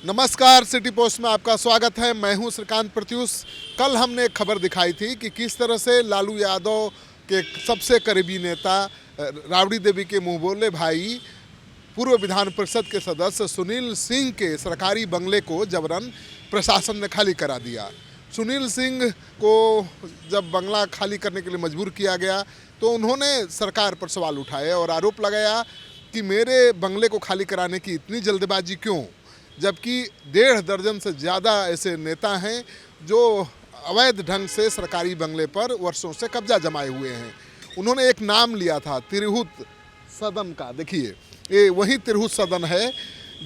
नमस्कार, city post में आपका स्वागत है। मैं हूं श्रीकांत प्रत्युष। कल हमने एक खबर दिखाई थी कि किस तरह से लालू यादव के सबसे करीबी नेता राबड़ी देवी के मुंह बोले भाई पूर्व विधान परिषद के सदस्य सुनील सिंह के सरकारी बंगले को जबरन प्रशासन ने खाली करा दिया। सुनील सिंह को जब बंगला खाली करने के लिए मजबूर किया गया तो उन्होंने सरकार पर सवाल उठाए और आरोप लगाया कि मेरे बंगले को खाली कराने की इतनी जल्दबाजी क्यों, जबकि 1.5 दर्जन से ज़्यादा ऐसे नेता हैं जो अवैध ढंग से सरकारी बंगले पर वर्षों से कब्जा जमाए हुए हैं। उन्होंने एक नाम लिया था तिरहुत सदन का। देखिए, ये वही तिरहुत सदन है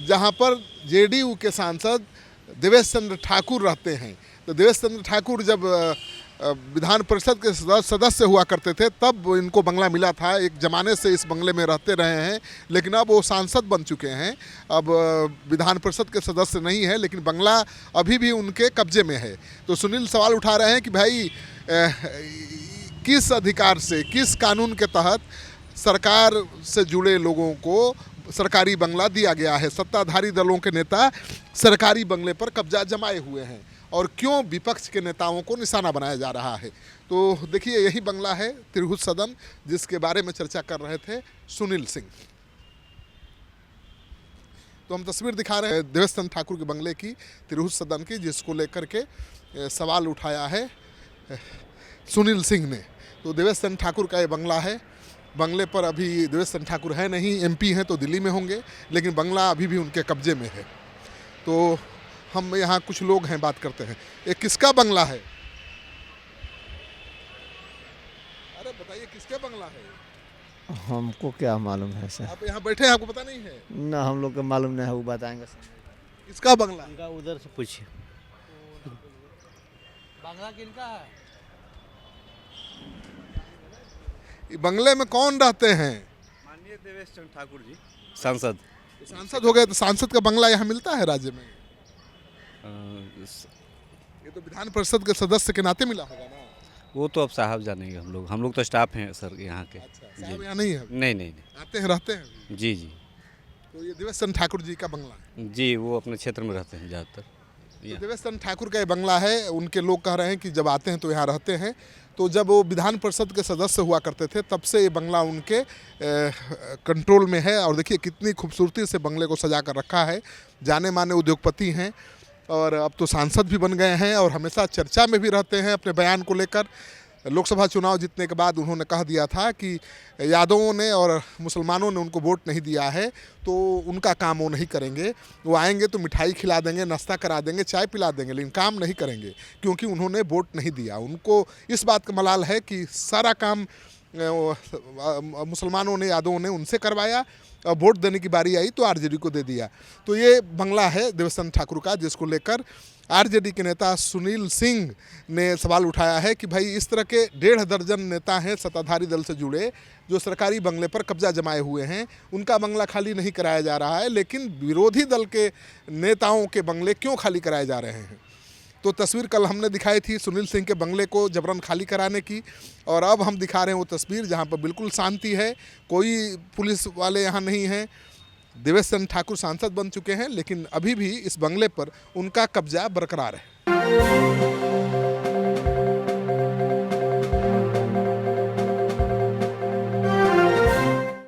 जहां पर जेडीयू के सांसद देवेश चंद्र ठाकुर रहते हैं। तो देवेश चंद्र ठाकुर जब विधान परिषद के सदस्य हुआ करते थे तब इनको बंगला मिला था। एक ज़माने से इस बंगले में रहते रहे हैं, लेकिन अब वो सांसद बन चुके हैं। अब विधान परिषद के सदस्य नहीं है, लेकिन बंगला अभी भी उनके कब्जे में है। तो सुनील सवाल उठा रहे हैं कि भाई किस अधिकार से, किस कानून के तहत सरकार से जुड़े लोगों को सरकारी बंगला दिया गया है। सत्ताधारी दलों के नेता सरकारी बंगले पर कब्जा जमाए हुए हैं और क्यों विपक्ष के नेताओं को निशाना बनाया जा रहा है। तो देखिए, यही बंगला है तिरहुत सदन, जिसके बारे में चर्चा कर रहे थे सुनील सिंह। तो हम तस्वीर दिखा रहे हैं देवेश चंद्र ठाकुर के बंगले की, तिरहुत सदन की, जिसको लेकर के सवाल उठाया है सुनील सिंह ने। तो देवेश चंद्र ठाकुर का ये बंगला है। बंगले पर अभी देवेश चंद्र ठाकुर है नहीं, एमपी हैं तो दिल्ली में होंगे, लेकिन बंगला अभी भी उनके कब्जे में है। तो हम यहाँ कुछ लोग हैं, बात करते हैं। ये किसका बंगला है? अरे बताइए, किसका बंगला है? हमको क्या मालूम है सर। आप यहाँ बैठे हैं, आपको पता नहीं है? ना, हम लोग को मालूम नहीं है, वो बताएंगे सर। किसका बंगला है? उधर से पूछिए। बंगला किनका है? बंगले में कौन रहते हैं? माननीय देवेश चंद्र ठाकुर जी, सांसद। सांसद हो गए तो सांसद का बंगला यहाँ मिलता है राज्य में? ये तो विधान परिषद के सदस्य के नाते मिला होगा ना। वो तो अब साहब जानेंगे। हम लोग तो स्टाफ हैं सर यहाँ के। अच्छा, साहब यहाँ नहीं है? नहीं। आते हैं, रहते हैं? जी। तो ये देवेश चंद्र ठाकुर जी का बंगला है? जी, वो अपने क्षेत्र में रहते हैं ज़्यादातर। तो देवेश चंद्र ठाकुर का ये बंगला है। उनके लोग कह रहे हैं कि जब आते हैं तो यहाँ रहते हैं। तो जब वो विधान परिषद के सदस्य हुआ करते थे तब से ये बंगला उनके कंट्रोल में है। और देखिए कितनी खूबसूरती से बंगले को सजा कर रखा है। जाने माने उद्योगपति हैं और अब तो सांसद भी बन गए हैं और हमेशा चर्चा में भी रहते हैं अपने बयान को लेकर। लोकसभा चुनाव जीतने के बाद उन्होंने कह दिया था कि यादवों ने और मुसलमानों ने उनको वोट नहीं दिया है तो उनका काम वो नहीं करेंगे। वो आएंगे तो मिठाई खिला देंगे, नाश्ता करा देंगे, चाय पिला देंगे, लेकिन काम नहीं करेंगे क्योंकि उन्होंने वोट नहीं दिया। उनको इस बात का मलाल है कि सारा काम मुसलमानों ने, यादवों ने उनसे करवाया और वोट देने की बारी आई तो आरजेडी को दे दिया। तो ये बंगला है देवेश चंद्र ठाकुर का, जिसको लेकर आरजेडी के नेता सुनील सिंह ने सवाल उठाया है कि भाई इस तरह के 1.5 दर्जन नेता हैं सत्ताधारी दल से जुड़े जो सरकारी बंगले पर कब्जा जमाए हुए हैं, उनका बंगला खाली नहीं कराया जा रहा है, लेकिन विरोधी दल के नेताओं के बंगले क्यों खाली कराए जा रहे हैं। तो तस्वीर कल हमने दिखाई थी सुनील सिंह के बंगले को जबरन खाली कराने की, और अब हम दिखा रहे हैं वो तस्वीर जहां पर बिल्कुल शांति है, कोई पुलिस वाले यहाँ नहीं हैं। देवेश चंद्र ठाकुर सांसद बन चुके हैं, लेकिन अभी भी इस बंगले पर उनका कब्जा बरकरार है।